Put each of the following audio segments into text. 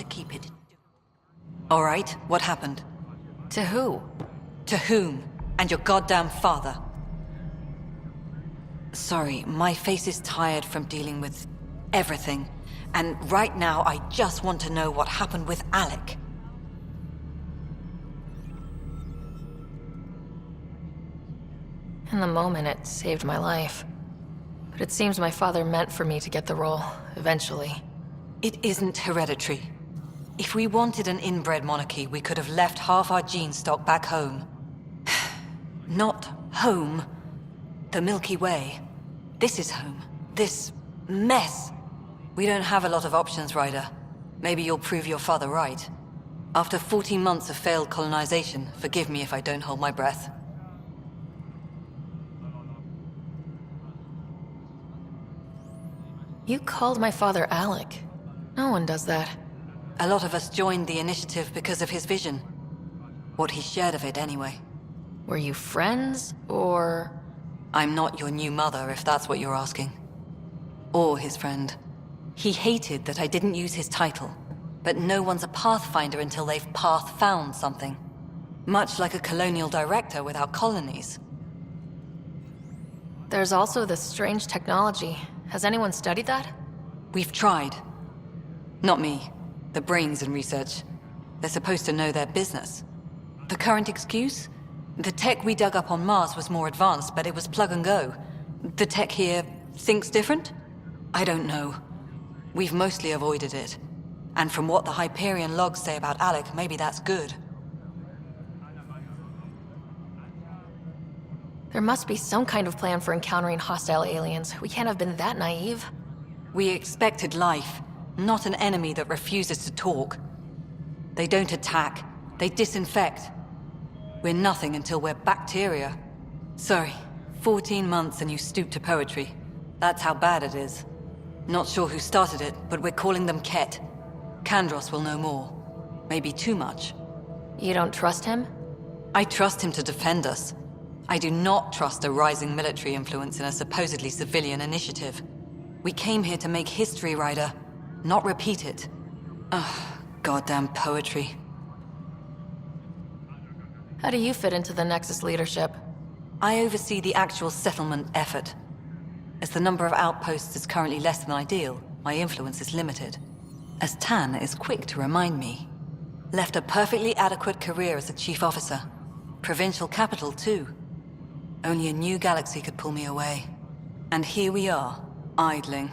keep it. All right, what happened? To who? To whom? And your goddamn father. Sorry, my face is tired from dealing with everything. And right now, I just want to know what happened with Alec. In the moment, it saved my life. But it seems my father meant for me to get the role, eventually. It isn't hereditary. If we wanted an inbred monarchy, we could have left half our gene stock back home. Not home. The Milky Way. This is home. This mess. We don't have a lot of options, Ryder. Maybe you'll prove your father right. After 14 months of failed colonization, forgive me if I don't hold my breath. You called my father Alec. No one does that. A lot of us joined the initiative because of his vision. What he shared of it, anyway. Were you friends, or...? I'm not your new mother, if that's what you're asking. Or his friend. He hated that I didn't use his title. But no one's a pathfinder until they've path-found something. Much like a colonial director without colonies. There's also this strange technology. Has anyone studied that? We've tried. Not me. The brains in research. They're supposed to know their business. The current excuse? The tech we dug up on Mars was more advanced, but it was plug and go. The tech here thinks different? I don't know. We've mostly avoided it. And from what the Hyperion logs say about Alec, maybe that's good. There must be some kind of plan for encountering hostile aliens. We can't have been that naive. We expected life, not an enemy that refuses to talk. They don't attack, they disinfect. We're nothing until we're bacteria. Sorry, 14 months and you stoop to poetry. That's how bad it is. Not sure who started it, but we're calling them Ket. Kandros will know more. Maybe too much. You don't trust him? I trust him to defend us. I do not trust a rising military influence in a supposedly civilian initiative. We came here to make history, Ryder, not repeat it. Ugh, goddamn poetry. How do you fit into the Nexus leadership? I oversee the actual settlement effort. As the number of outposts is currently less than ideal, my influence is limited. As Tan is quick to remind me. Left a perfectly adequate career as a chief officer. Provincial capital, too. Only a new galaxy could pull me away. And here we are, idling.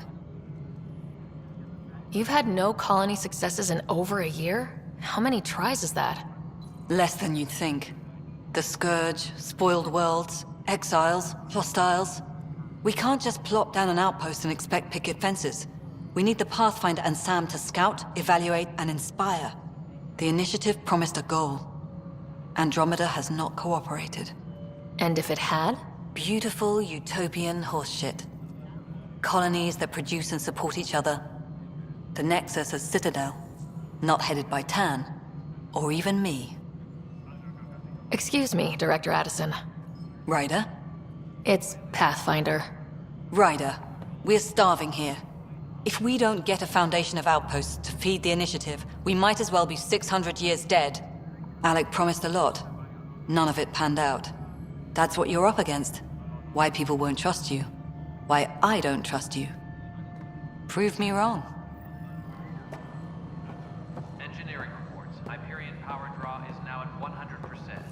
You've had no colony successes in over a year? How many tries is that? Less than you'd think. The Scourge, spoiled worlds, exiles, hostiles. We can't just plop down an outpost and expect picket fences. We need the Pathfinder and Sam to scout, evaluate, and inspire. The initiative promised a goal. Andromeda has not cooperated. And if it had? Beautiful utopian horseshit. Colonies that produce and support each other. The Nexus as Citadel. Not headed by Tan. Or even me. Excuse me, Director Addison. Ryder? It's Pathfinder. Ryder, we're starving here. If we don't get a foundation of outposts to feed the initiative, we might as well be 600 years dead. Alec promised a lot. None of it panned out. That's what you're up against. Why people won't trust you. Why I don't trust you. Prove me wrong. Engineering reports. Hyperion power draw is now at 100%.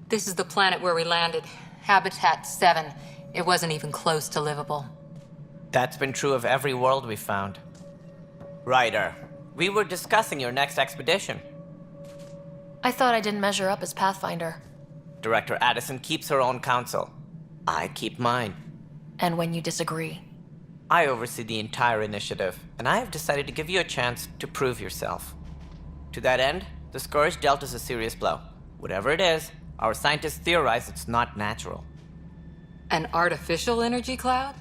This is the planet where we landed. Habitat 7. It wasn't even close to livable. That's been true of every world we found. Ryder, we were discussing your next expedition. I thought I didn't measure up as Pathfinder. Director Addison keeps her own counsel. I keep mine. And when you disagree? I oversee the entire initiative, and I have decided to give you a chance to prove yourself. To that end, the Scourge dealt us a serious blow. Whatever it is, our scientists theorize it's not natural. An artificial energy cloud?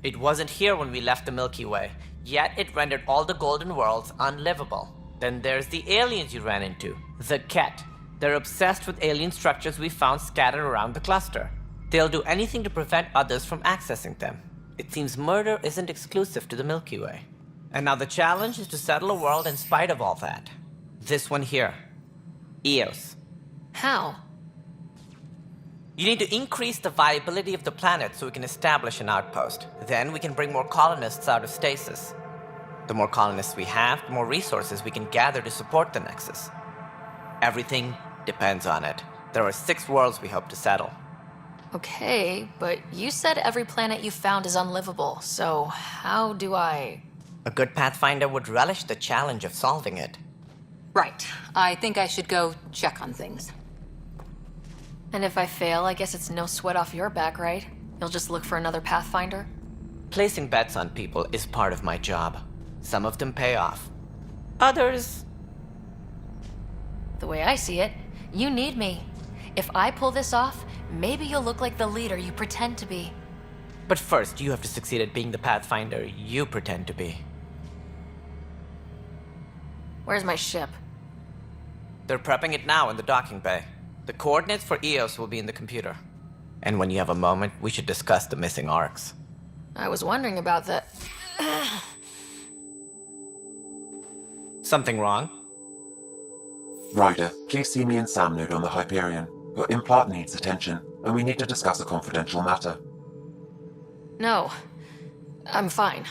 It wasn't here when we left the Milky Way, yet it rendered all the golden worlds unlivable. Then there's the aliens you ran into, the Ket. They're obsessed with alien structures we found scattered around the cluster. They'll do anything to prevent others from accessing them. It seems murder isn't exclusive to the Milky Way. And now the challenge is to settle a world in spite of all that. This one here. Eos. How? You need to increase the viability of the planet so we can establish an outpost. Then we can bring more colonists out of stasis. The more colonists we have, the more resources we can gather to support the Nexus. Everything depends on it. There are 6 worlds we hope to settle. Okay, but you said every planet you found is unlivable, so how do I... A good Pathfinder would relish the challenge of solving it. Right. I think I should go check on things. And if I fail, I guess it's no sweat off your back, right? You'll just look for another Pathfinder? Placing bets on people is part of my job. Some of them pay off. Others... The way I see it, you need me. If I pull this off, maybe you'll look like the leader you pretend to be. But first, you have to succeed at being the Pathfinder you pretend to be. Where's my ship? They're prepping it now in the docking bay. The coordinates for Eos will be in the computer. And when you have a moment, we should discuss the missing arcs. I was wondering about that. Something wrong? Ryder, please see me and Sam Node on the Hyperion. Your implant needs attention, and we need to discuss a confidential matter. No, I'm fine.